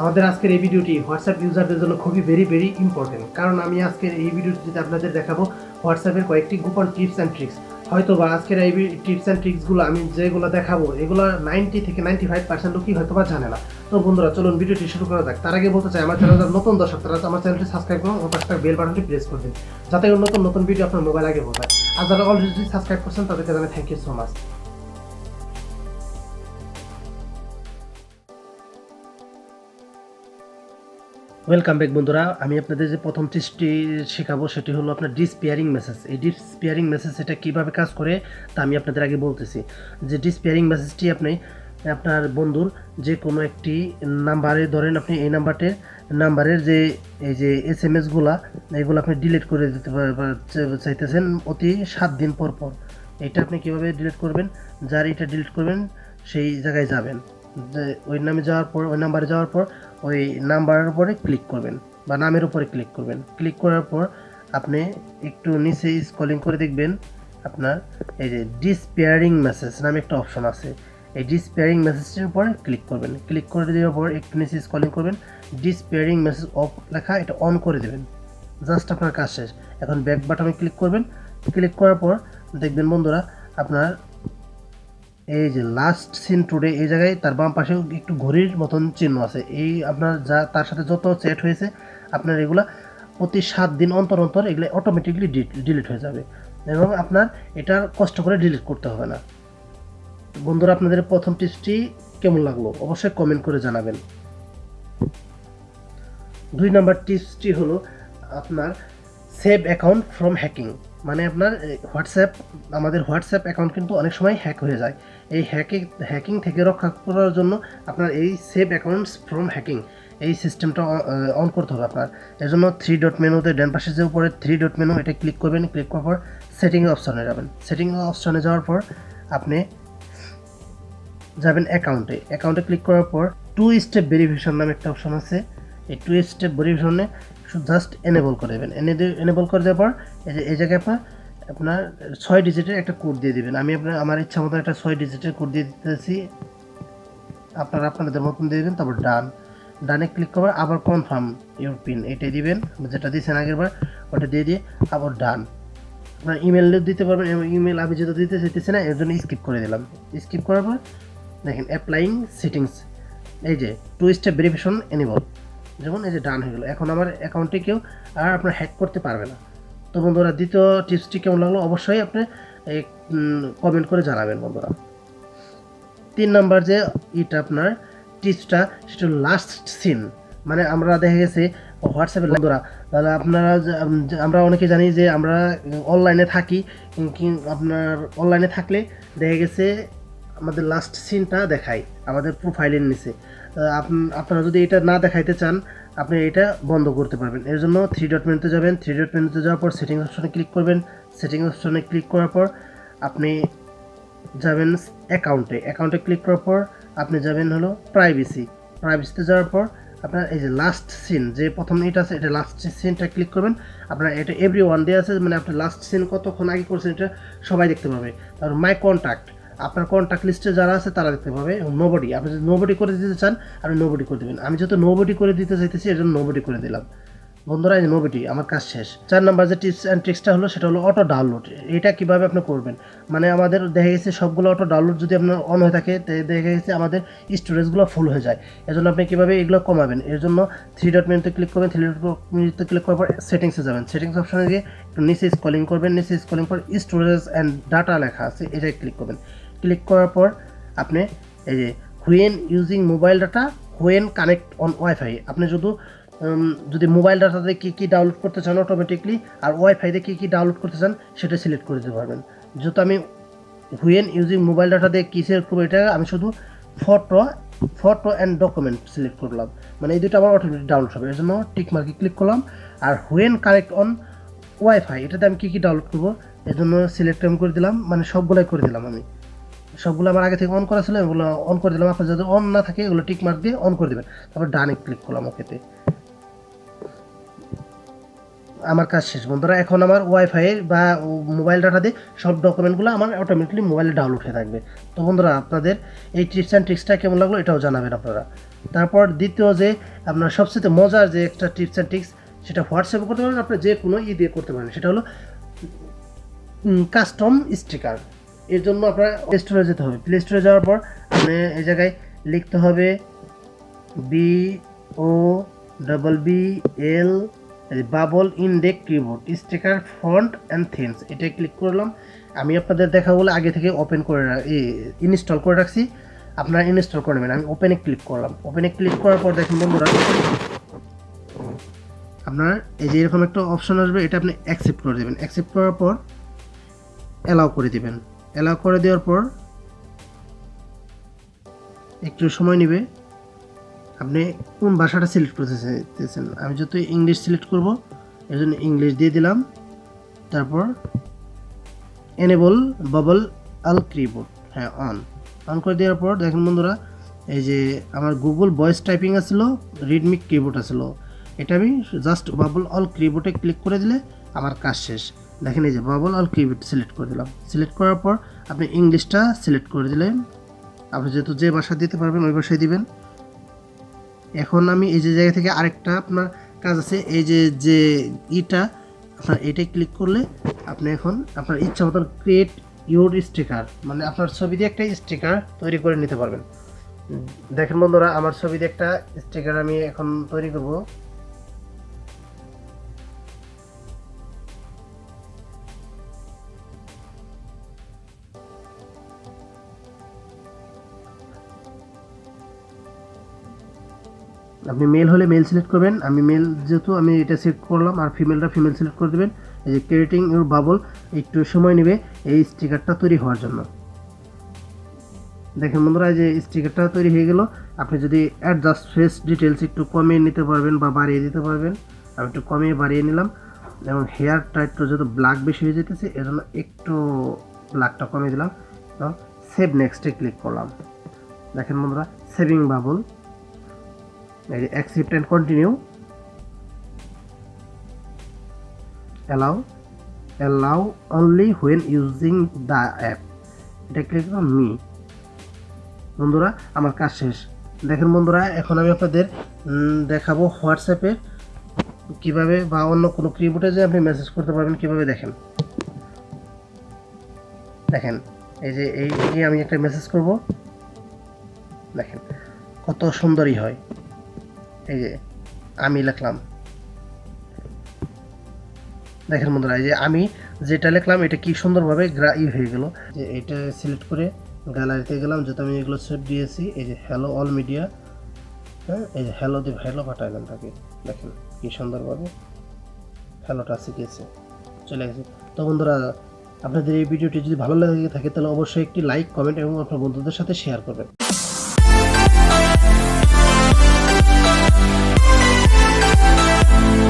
আমাদের আজকের এই ভিডিওটি হোয়াটসঅ্যাপ ইউজারদের জন্য খুবই ভেরি ইম্পর্টেন্ট, কারণ আমি আজকের এই ভিডিওটিতে আপনাদের দেখাবো হোয়াটসঅ্যাপের কয়েকটি গোপন টিপস অ্যান্ড ট্রিক্স। হয়তো বা আজকের এই টিপস অ্যান্ড ট্রিক্সগুলো আমি যেগুলো দেখাবো এগুলো 90 থেকে 95% লোকই হয়তো বা জানে না। তো বন্ধুরা চলুন ভিডিওটি শুরু করা যাক। তার আগে বলতে চাই, আমার চ্যানেল নতুন দর্শক তারা আমার চ্যানেলটি সাবস্ক্রাইব করুন এবং পাশে বেল বাটনটি প্রেস করে দিন, যাতে নতুন ভিডিও আপনার মোবাইল আগে পৌঁছায়। আর যারা অলরেডি সাবস্ক্রাইব করছেন তাদেরকে জানাই thank you so much. Welcome back বন্ধুরা। আমি আপনাদের যে প্রথম টিপসটি শেখাবো সেটি হলো আপনার ডিসপিয়ারিং মেসেজ। এই ডিসপিয়ারিং মেসেজ এটা কীভাবে কাজ করে তা আমি আপনাদের আগে বলতেছি। যে ডিসপিয়ারিং মেসেজটি আপনি আপনার বন্ধুর যে কোনো একটি নাম্বারে ধরেন, আপনি এই নাম্বারের যে এই যে SMS-গুলা এগুলো আপনি ডিলিট করে দিতে চাইতেছেন অতি 7 দিন পর পর। এটা আপনি কীভাবে ডিলিট করবেন? যার এটা ডিলিট করবেন সেই জায়গায় যাবেন, ওই নাম্বারে যাওয়ার পর ওই নাম্বারের উপরে ক্লিক করবেন বা নামের উপরে ক্লিক করবেন। ক্লিক করার পর আপনি একটু নিচে স্ক্রলিং করে দেখবেন আপনার এই যে ডিসপিয়ারিং মেসেজ নামে একটা অপশন আছে। এই ডিসপিয়ারিং মেসেজটির উপরে ক্লিক করবেন। ক্লিক করে দেওয়ার পর একটু নিচে স্ক্রলিং করবেন, ডিসপিয়ারিং মেসেজ অফ লেখা এটা অন করে দেবেন। জাস্ট আপনার কাজ শেষ। এখন ব্যাক বাটনে ক্লিক করবেন। ক্লিক করার পর দেখবেন বন্ধুরা আপনার এই যে লাস্ট সিন টুডে এই জায়গায় তার বাম পাশে একটু ঘড়ির মতন চিহ্ন আছে। এই আপনার যা তার সাথে যত চ্যাট হয়েছে আপনার এগুলা প্রতি 7 দিন অন্তর এগুলো অটোমেটিকলি ডিলিট হয়ে যাবে এবং আপনার এটা কষ্ট করে ডিলিট করতে হবে না। বন্ধুরা, আপনাদের প্রথম টিপসটি কেমন লাগলো অবশ্যই কমেন্ট করে জানাবেন। 2 নম্বর টিপসটি হলো আপনার সেভ অ্যাকাউন্ট ফ্রম হ্যাকিং। মানে আপনার আমাদের হোয়াটসঅ্যাপ অ্যাকাউন্ট কিন্তু অনেক সময় হ্যাক হয়ে যায়। এই হ্যাকিং থেকে রক্ষা করার জন্য আপনার এই সেভ অ্যাকাউন্টস ফ্রম হ্যাকিং এই সিস্টেমটা অন করতে হবে আপনার। এর জন্য 3 ডট মেনুতে ডান পাশে যে উপরে 3 ডট মেনু এটা ক্লিক করবেন। ক্লিক করার পর সেটিং অপশনে যাবেন। সেটিং অপশনে যাওয়ার পর আপনি যাবেন অ্যাকাউন্টে ক্লিক করার পর 2 স্টেপ ভেরিফিকেশন নামে একটা অপশন আছে। এই 2 স্টেপ ভেরিফিকেশনে জাস্ট এনেবল করে দেবেন। এনেবল করে দেওয়ার পর এই জায়গায় আপনার 6 ডিজিটের একটা কোড দিয়ে দিবেন। আমি আমার ইচ্ছা মতো একটা 6 ডিজিটের কোড দিয়ে দিতেছি, আপনাদের মতন দিয়ে দেবেন। তারপর ডানে ক্লিক করবেন, আবার কনফার্ম ইউর পিন এটাই দিবেন, যেটা দিয়েছেন আগের বার ওটা দিয়ে আবার ডান। আপনার ইমেল দিতে পারবেন, ইমেল আমি যেটা দিতে চাইতেছি না এর জন্য স্কিপ করে দিলাম। স্কিপ করার পর দেখেন অ্যাপ্লাইং সেটিংস, এই যে 2 স্টেপ ভেরিফিকেশন এনেবল, যেমন এই যে ডান হয়ে গেলো। এখন আমার অ্যাকাউন্টে কেউ আর আপনার হ্যাক করতে পারবে না। তো বন্ধুরা, দ্বিতীয় টিপসটি কেমন লাগলো অবশ্যই আপনি কমেন্ট করে জানাবেন বন্ধুরা। 3 নাম্বার যে আপনার টিপসটা সেটা লাস্ট সিন। মানে আমরা দেখা গেছে হোয়াটসঅ্যাপে বন্ধুরা, তাহলে আমরা অনেকে জানি যে আমরা অনলাইনে থাকি, আপনার অনলাইনে থাকলে দেখা গেছে আমাদের লাস্ট সিনটা দেখায় আমাদের প্রোফাইলের নিচে। আপনারা যদি এটা না দেখাইতে চান আপনি এটা বন্ধ করতে পারবেন। এর জন্য 3 ডট মেনুতে যাবেন। 3 ডট মেনুতে যাওয়ার পর সেটিংস অপশনে ক্লিক করবেন। সেটিংস অপশনে ক্লিক করার পর আপনি যাবেন অ্যাকাউন্টে ক্লিক করার পর আপনি যাবেন হলো প্রাইভেসিতে যাওয়ার পর আপনার এই যে লাস্ট সিন যে প্রথম এটা আছে এটা লাস্ট সিনটা ক্লিক করবেন। আপনার এটা এভরিওয়ান দিয়ে আছে, মানে আপনার লাস্ট সিন কতক্ষণ আগে করছেন এটা সবাই দেখতে পাবে। তারপর মাই কন্ট্যাক্ট, আপনার কন্ট্যাক্ট লিস্টে যারা আছে তারা দেখতে পাবে। নোবডি, আপনি যদি নোবডি করে দিতে চান আপনি নোবডি করে দেবেন। আমি যেহেতু নোবডি করে দিতে চাইতেছি এর জন্য নোবডি করে দিলাম। বন্ধুরা, এই নোবডি আমার কাজ শেষ। 4 নাম্বার যে টিপস অ্যান্ড ট্রিক্সটা হলো সেটা হলো অটো ডাউনলোড। এটা কীভাবে আপনি করবেন? মানে আমাদের দেখা গেছে সবগুলো অটো ডাউনলোড যদি আপনার অন হয়ে থাকে দেখা গেছে আমাদের স্টোরেজগুলো ফুল হয়ে যায়। এর জন্য আপনি কীভাবে এগুলো কমাবেন? এর জন্য 3 ডট মেনুতে ক্লিক করবেন। 3 ডট মেনুতে ক্লিক করার পর সেটিংসে যাবেন। সেটিংস অপশনে গিয়ে একটু নিচে স্ক্রলিং করবেন। নিচে স্ক্রলিং পর স্টোরেজ অ্যান্ড ডাটা লেখা আছে, এটাই ক্লিক করবেন। ক্লিক করার পর আপনি এই যে when using mobile data when connect on wifi, আপনি যদি মোবাইল ডাটাতে কী ডাউনলোড করতে চান অটোমেটিকলি আর ওয়াইফাইতে কী ডাউনলোড করতে চান সেটা সিলেক্ট করে দিতে পারবেন। যেহেতু আমি হুয়েন ইউজিং মোবাইল ডাটা দিয়ে কী সিলেক্ট করবো, এটা আমি শুধু ফটো অ্যান্ড ডকুমেন্ট সিলেক্ট করলাম, মানে এই দুটো আমার অটোমেটিক ডাউনলোড হবে। এর জন্য টিক মার্কে ক্লিক করলাম। আর হুয়েন কানেক্ট অন ওয়াইফাই এটাতে আমি কী ডাউনলোড করবো এর জন্য সিলেক্ট আমি করে দিলাম, মানে সবগুলোই করে দিলাম। আমি সবগুলো আমার আগে থেকে অন করা ছিল, এগুলো অন করে দিলাম। আপনার যদি অন না থাকে এগুলো টিক মার্ক দিয়ে অন করে দেবেন। তারপর ডানে ক্লিক করলাম ওকেতে। আমার কাজ শেষ বন্ধুরা। এখন আমার ওয়াইফাই বা মোবাইল ডাটা দিয়ে সব ডকুমেন্টগুলো আমার অটোমেটিকলি মোবাইলে ডাউনলোড হয়ে থাকবে। তো বন্ধুরা, আপনাদের এই টিপস অ্যান্ড ট্রিক্সটা কেমন লাগলো এটাও জানাবেন আপনারা। তারপর দ্বিতীয় যে আপনার সবচেয়ে মজার যে একটা টিপস অ্যান্ড ট্রিক্স, সেটা হোয়াটসঅ্যাপে করতে পারেন, আপনি যে কোনো দিয়ে করতে পারেন, সেটা হলো কাস্টম স্টিকার। এর জন্য আপনার প্লে স্টোরে যেতে হবে। প্লে স্টোরে যাওয়ার পর আপনি এই জায়গায় লিখতে হবে BOBBL Bobble Indic keyboard sticker font and themes. এটা ক্লিক করলাম। আমি আপনাদের দেখা বলে আগে থেকে ওপেন করে ইনস্টল করে রাখছি, আপনারা ইনস্টল করে নেবেন। আমি ওপেনে ক্লিক করলাম। ওপেনে ক্লিক করার পর দেখুন বন্ধুরা, আপনার এই যে এরকম একটা অপশন আসবে, এটা আপনি অ্যাকসেপ্ট করে দেবেন। অ্যাকসেপ্ট করার পর অ্যালাউ করে দেবেন। অ্যালাউ করে দেওয়ার পর একটু সময় নেবে। আপনি কোন ভাষাটা সিলেক্ট করতে চাইতেছেন, আমি যত ইংলিশ সিলেক্ট করব, এর জন্য ইংলিশ দিয়ে দিলাম। তারপর এনেবল বাবল আল কিবোর্ড, হ্যাঁ অন করে দেওয়ার পর দেখুন বন্ধুরা, এই যে আমার গুগল ভয়েস টাইপিং আসলো, রিডমিক কিবোর্ড আসলো, এটা আমি জাস্ট বাবল অল কিবোর্ডে ক্লিক করে দিলে আমার কাজ শেষ। দেখেন এই যে বাবল অল কিবোর্ড সিলেক্ট করে দিলাম। সিলেক্ট করার পর আপনি ইংলিশটা সিলেক্ট করে দিলেন। আপনি যেহেতু যে ভাষা দিতে পারবেন ওই ভাষায় দিবেন। এখন আমি এই যে জায়গা থেকে আরেকটা আপনার কাজ আছে, এই যে ইটা আপনার এটাই ক্লিক করলে আপনি এখন আপনার ইচ্ছা মতন ক্রিয়েট ইউর স্টিকার, মানে আপনার ছবি দিয়ে একটা স্টিকার তৈরি করে নিতে পারবেন। দেখেন বন্ধুরা, আমার ছবি দিয়ে একটা স্টিকার আমি এখন তৈরি করব। আপনি মেল হলে মেল সিলেক্ট করবেন। আমি মেল যেহেতু আমি এটা সিলেক্ট করলাম, আর ফিমেলটা ফিমেল সিলেক্ট করে দেবেন। এই যে ক্রিয়েটিং ইউর বাবল একটু সময় নেবে এই স্টিকারটা তৈরি হওয়ার জন্য। দেখেন বন্ধুরা, এই যে স্টিকারটা তৈরি হয়ে গেল। আপনি যদি অ্যাডজাস্ট ফেস ডিটেলস একটু কমিয়ে নিতে পারবেন বা বাড়িয়ে দিতে পারবেন। আমি একটু কমিয়ে বাড়িয়ে নিলাম, এবং হেয়ারটা একটু যেহেতু ব্ল্যাক বেশি হয়ে যেতেছে এজন্য একটু ব্ল্যাকটা কমিয়ে দিলাম এবং সেভ নেক্সটে ক্লিক করলাম। দেখেন বন্ধুরা, সেভিং বাবল, এই যে accept and continue, allow only when using the app, এটা ক্লিক করলাম মি। বন্ধুরা আমার কাজ শেষ। দেখেন বন্ধুরা, এখন আমি আপনাদের দেখাবো হোয়াটসঅ্যাপে কিভাবে বা অন্য কোনো কিবোর্ডে যে আপনি মেসেজ করতে পারবেন কিভাবে। দেখেন এই যে এই আমি একটা মেসেজ করব, দেখেন কত সুন্দরই হয়। এই যে আমি লিখলাম, দেখেন বন্ধুরা, এই যে আমি যেটা লিখলাম এটা কি সুন্দরভাবে হয়ে গেল। যে এটা সিলেক্ট করে গ্যালারিতে গেলাম, যেহেতু আমি এগুলো সেভ দিয়েছি। এই যে হ্যালো অল মিডিয়া, হ্যাঁ, এই যে হ্যালো পাঠাইলাম তাকে। দেখেন কি সুন্দরভাবে হ্যালোটা শিখেছে, চলে গেছে। তো বন্ধুরা, আপনাদের এই ভিডিওটি যদি ভালো লাগে থাকে তাহলে অবশ্যই একটি লাইক, কমেন্ট এবং আপনার বন্ধুদের সাথে শেয়ার করবেন।